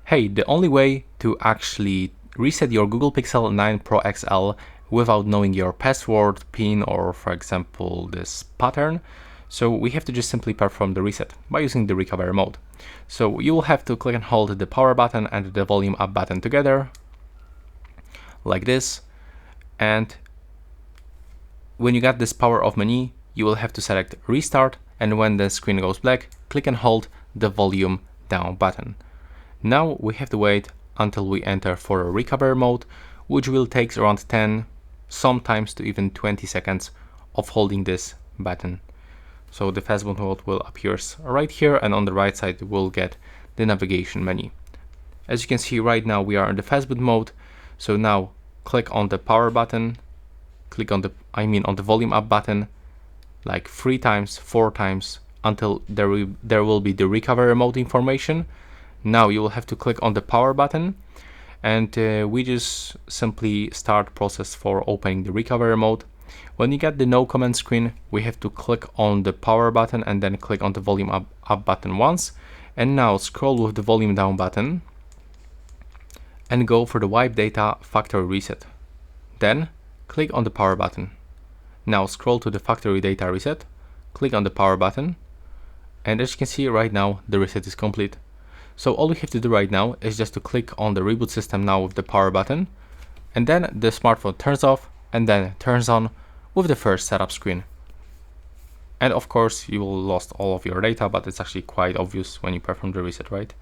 Hey, the only way to actually reset your Google Pixel 9 Pro XL without knowing your password, PIN, or for example this pattern, so we have to just simply perform the reset by using the recovery mode. So you will have to click and hold the power button and the volume up button together, like this, and when you got this power off menu, you will have to select restart, and when the screen goes black, click and hold the volume down button. Now we have to wait until we enter for a recovery mode, which will take around 10, sometimes to even 20 seconds of holding this button. So the fastboot mode will appear right here, and on the right side we'll get the navigation menu. As you can see right now we are in the fastboot mode, so now click on the power button, click on the volume up button like 3 times, 4 times until there will be the recovery mode information. Now you will have to click on the power button, and we just simply start process for opening the recovery mode. When you get the no comment screen, we have to click on the power button and then click on the volume up button once, and now scroll with the volume down button and go for the wipe data factory reset. Then click on the power button. Now scroll to the factory data reset, click on the power button, and as you can see right now the reset is complete. So all we have to do right now is just to click on the reboot system now with the power button, and then the smartphone turns off and then turns on with the first setup screen. And of course you will lost all of your data, but it's actually quite obvious when you perform the reset, right?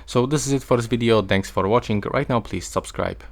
So this is it for this video. Thanks for watching. Right now please subscribe.